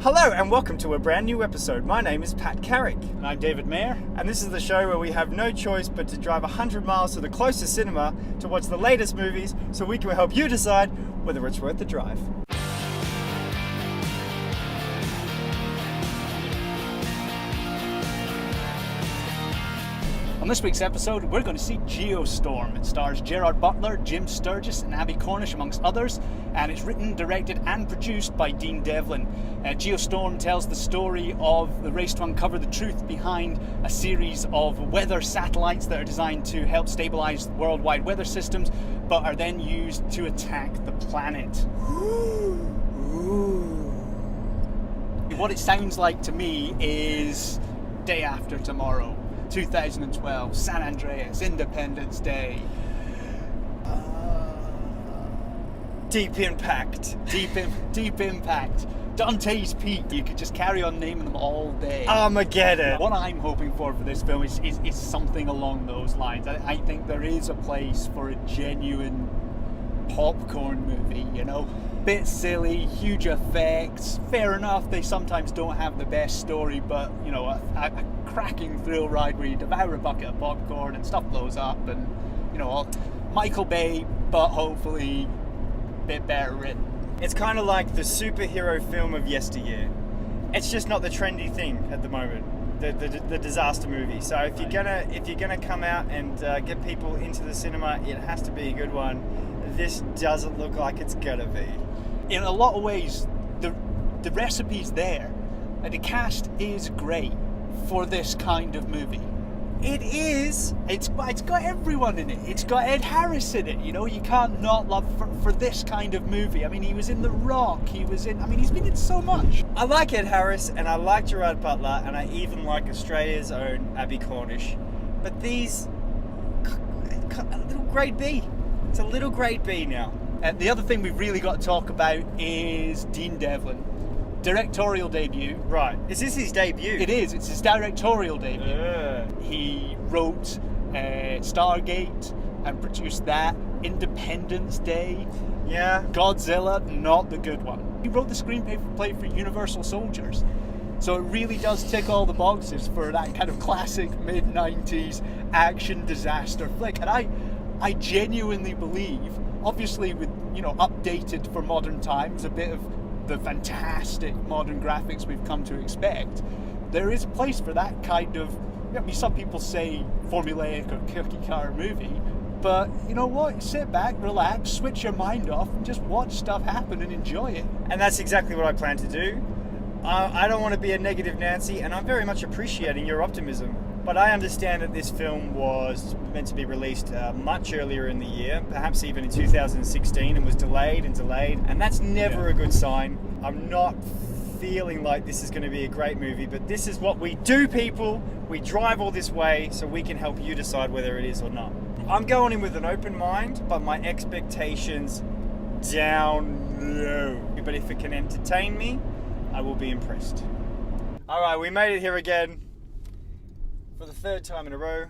Hello and welcome to a brand new episode. My name is Pat Carrick. And I'm David Mayer. And this is the show where we have no choice but to drive 100 miles to the closest cinema to watch the latest movies so we can help you decide whether it's worth the drive. On this week's episode, we're going to see Geostorm. It stars Gerard Butler, Jim Sturgis and Abby Cornish, amongst others, and it's written, directed and produced by Dean Devlin. Geostorm tells the story of the race to uncover the truth behind a series of weather satellites that are designed to help stabilize worldwide weather systems, but are then used to attack the planet. What it sounds like to me is Day After Tomorrow. 2012, San Andreas, Independence Day. Deep Impact. Deep Impact. Dante's Peak. You could just carry on naming them all day. Armageddon. What I'm hoping for this film is something along those lines. I think there is a place for a genuine popcorn movie, you know? Bit silly, huge effects. Fair enough, they sometimes don't have the best story, but, you know, a cracking thrill ride where you devour a bucket of popcorn and stuff blows up, and, you know, Michael Bay, but hopefully a bit better written. It's kind of like the superhero film of yesteryear. It's just not the trendy thing at the moment. The disaster movie. So if you're gonna come out and get people into the cinema, it has to be a good one. This doesn't look like it's gonna be. In a lot of ways, the recipe's there. And the cast is great for this kind of movie. It is. It's got everyone in it. It's got Ed Harris in it. You know, you can't not love for this kind of movie. I mean, he was in The Rock. He's been in so much. I like Ed Harris and I like Gerard Butler and I even like Australia's own Abby Cornish. But these, a little grade B. It's a little grade B now. And the other thing we've really got to talk about is Dean Devlin. Directorial debut. Right. Is this his debut? It is. It's his directorial debut. He wrote Stargate and produced that. Independence Day. Yeah. Godzilla, not the good one. He wrote the screenplay for Universal Soldiers. So it really does tick all the boxes for that kind of classic mid-90s action disaster flick. And I genuinely believe, obviously with, you know, updated for modern times, a bit of the fantastic modern graphics we've come to expect, there is a place for that kind of, I mean, some people say formulaic or cookie cutter movie, but you know what? Sit back, relax, switch your mind off, and just watch stuff happen and enjoy it. And that's exactly what I plan to do. I don't want to be a negative Nancy, and I'm very much appreciating your optimism. But I understand that this film was meant to be released much earlier in the year, perhaps even in 2016, and was delayed, and that's never a good sign. I'm not feeling like this is going to be a great movie, but this is what we do, people. We drive all this way so we can help you decide whether it is or not. I'm going in with an open mind, but my expectations down low. But if it can entertain me, I will be impressed. All right, we made it here again. For the third time in a row,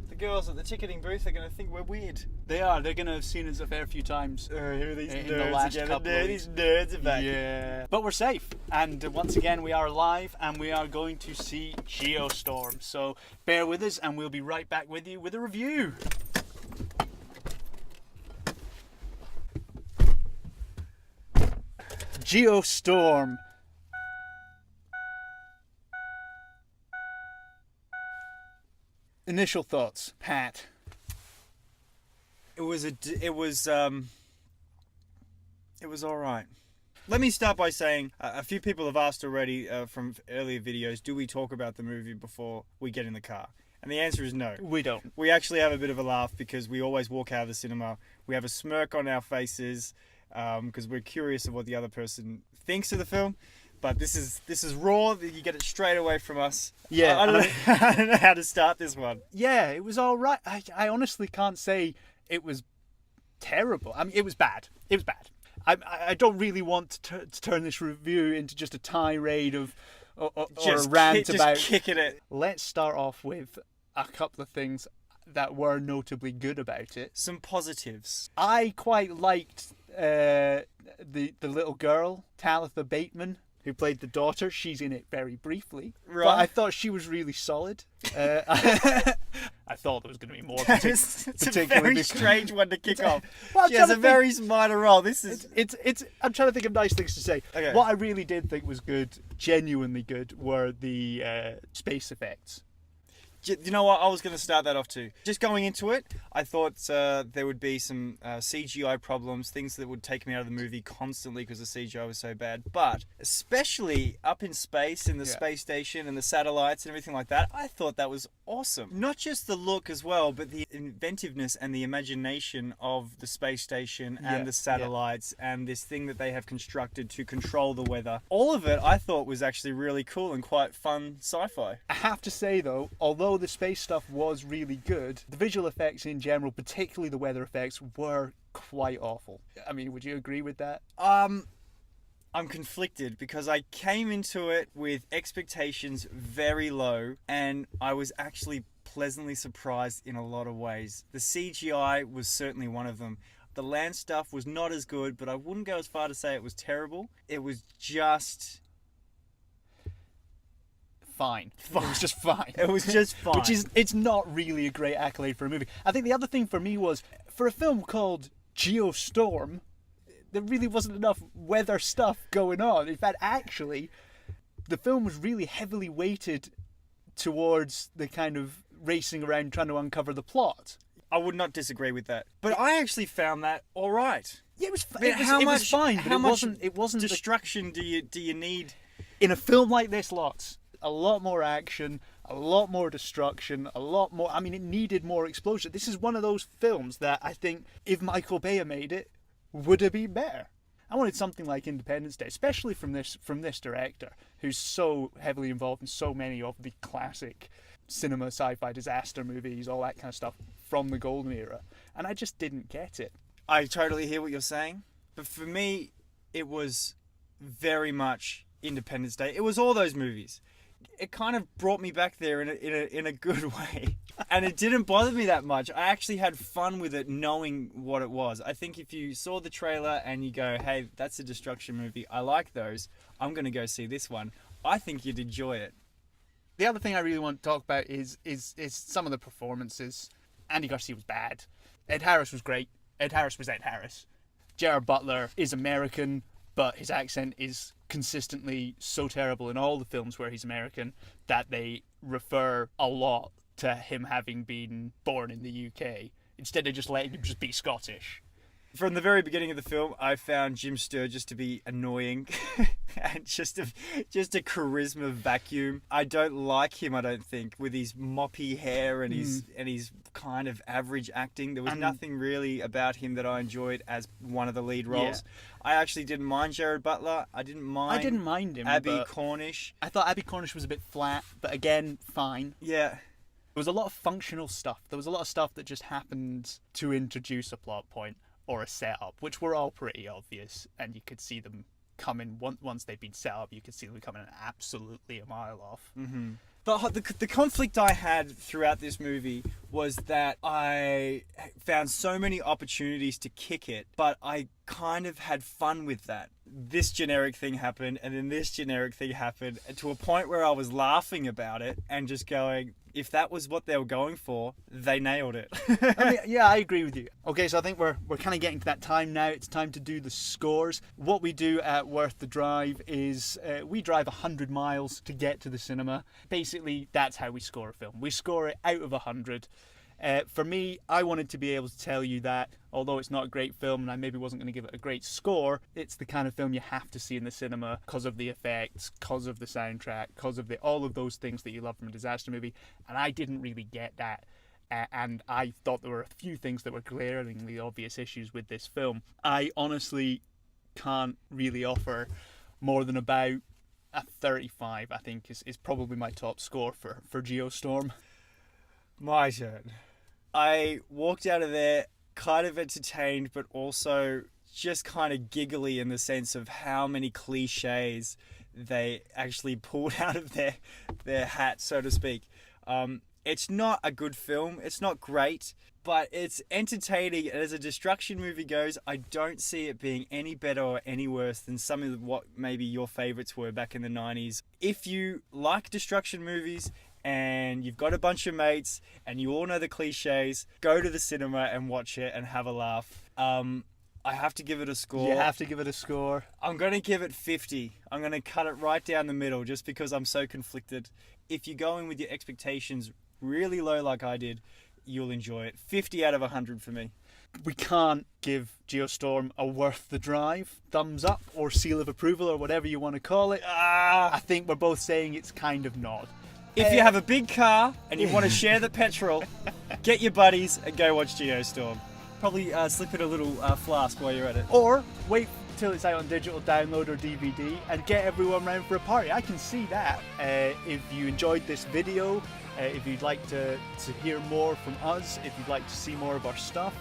the girls at the ticketing booth are going to think we're weird. They are. They're going to have seen us a fair few times Here are these in nerds the last again. couple of These nerds are back. Yeah. But we're safe. And once again, we are live and we are going to see Geostorm. So bear with us and we'll be right back with you with a review. Geostorm. Initial thoughts, Pat. It was all right. Let me start by saying a few people have asked already from earlier videos, do we talk about the movie before we get in the car? And the answer is no. We don't. We actually have a bit of a laugh because we always walk out of the cinema. We have a smirk on our faces because we're curious of what the other person thinks of the film. But this is raw. You get it straight away from us. Yeah, I don't know how to start this one. Yeah, it was all right. I honestly can't say it was terrible. I mean, it was bad. It was bad. I don't really want to turn this review into just a tirade of or a rant about. Just kicking it. Let's start off with a couple of things that were notably good about it. Some positives. I quite liked the little girl, Talitha Bateman. who played the daughter. She's in it very briefly. Right. But I thought she was really solid. I thought there was going to be more. It's a very strange one to kick off. Well, She has a very minor role. This is... It's. I'm trying to think of nice things to say. Okay. What I really did think was good, genuinely good, were the space effects. You know what? I was going to start that off too. Just going into it, I thought there would be some CGI problems, things that would take me out of the movie constantly because the CGI was so bad. But especially up in space, in the space station and the satellites and everything like that, I thought that was awesome. Not just the look as well, but the inventiveness and the imagination of the space station and the satellites and this thing that they have constructed to control the weather. All of it I thought was actually really cool and quite fun sci-fi. I have to say though, although the space stuff was really good, the visual effects in general, particularly the weather effects, were quite awful. I mean, would you agree with that? I'm conflicted because I came into it with expectations very low and I was actually pleasantly surprised in a lot of ways. The CGI was certainly one of them. The land stuff was not as good, but I wouldn't go as far to say it was terrible. It was just... Fine. It was just fine. It was just fine. Which is, it's not really a great accolade for a movie. I think the other thing for me was, for a film called Geostorm, there really wasn't enough weather stuff going on. In fact, actually, the film was really heavily weighted towards the kind of racing around trying to uncover the plot. I would not disagree with that. But I actually found that all right. Yeah, it was, I mean, it was fine, but it wasn't destruction do you need? In a film like this, lots. A lot more action, a lot more destruction, a lot more... I mean, it needed more explosion. This is one of those films that I think, if Michael Bay made it, would have been better. I wanted something like Independence Day, especially from this director, who's so heavily involved in so many of the classic cinema, sci-fi, disaster movies, all that kind of stuff from the golden era. And I just didn't get it. I totally hear what you're saying. But for me, it was very much Independence Day. It was all those movies. It kind of brought me back there in a good way. And it didn't bother me that much. I actually had fun with it knowing what it was. I think if you saw the trailer and you go, hey, that's a destruction movie, I like those, I'm going to go see this one, I think you'd enjoy it. The other thing I really want to talk about is some of the performances. Andy Garcia was bad. Ed Harris was great. Ed Harris was Ed Harris. Gerard Butler is American, but his accent is consistently so terrible in all the films where he's American that they refer a lot to him having been born in the UK instead of just letting him just be Scottish. From the very beginning of the film, I found Jim Sturgis to be annoying and just a charisma vacuum. I don't like him, I don't think, with his moppy hair and his kind of average acting. There was nothing really about him that I enjoyed as one of the lead roles. Yeah. I actually didn't mind Gerard Butler. I didn't mind him. Abby Cornish. I thought Abby Cornish was a bit flat, but again, fine. Yeah. There was a lot of functional stuff. There was a lot of stuff that just happened to introduce a plot point or a setup, which were all pretty obvious, and you could see them coming once they'd been set up. You could see them coming absolutely a mile off. Mm-hmm. The conflict I had throughout this movie was that I found so many opportunities to kick it, but I kind of had fun with that. This generic thing happened, and then this generic thing happened, to a point where I was laughing about it and just going, if that was what they were going for, they nailed it. I mean, yeah, I agree with you. Okay, so I think we're kind of getting to that time now. It's time to do the scores. What we do at Worth the Drive is we drive 100 miles to get to the cinema. Basically, that's how we score a film. We score it out of 100. For me, I wanted to be able to tell you that, although it's not a great film and I maybe wasn't going to give it a great score, it's the kind of film you have to see in the cinema because of the effects, because of the soundtrack, because of all of those things that you love from a disaster movie. And I didn't really get that. And I thought there were a few things that were glaringly obvious issues with this film. I honestly can't really offer more than about a 35, I think, is probably my top score for Geostorm. My turn. I walked out of there kind of entertained, but also just kind of giggly in the sense of how many cliches they actually pulled out of their hat, so to speak. It's not a good film. It's not great, but it's entertaining. And as a destruction movie goes, I don't see it being any better or any worse than some of what maybe your favorites were back in the 90s. If you like destruction movies and you've got a bunch of mates and you all know the cliches, go to the cinema and watch it and have a laugh. I have to give it a score. You have to give it a score. I'm going to give it 50. I'm going to cut it right down the middle just because I'm so conflicted. If you go in with your expectations really low like I did, you'll enjoy it. 50 out of 100 for me. We can't give Geostorm a worth the drive, thumbs up or seal of approval or whatever you want to call it. I think we're both saying it's kind of not. If you have a big car and you want to share the petrol, get your buddies and go watch Geostorm. Probably slip it a little flask while you're at it. Or wait till it's out on digital download or DVD and get everyone round for a party. I can see that. If you enjoyed this video, if you'd like to hear more from us, if you'd like to see more of our stuff,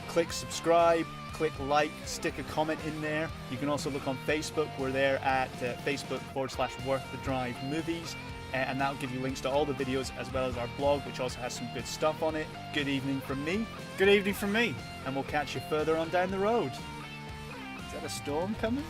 click subscribe, click like, stick a comment in there. You can also look on Facebook. We're there at Facebook.com/WorthTheDriveMovies. And that'll give you links to all the videos as well as our blog, which also has some good stuff on it. Good evening from me. Good evening from me. And we'll catch you further on down the road. Is that a storm coming?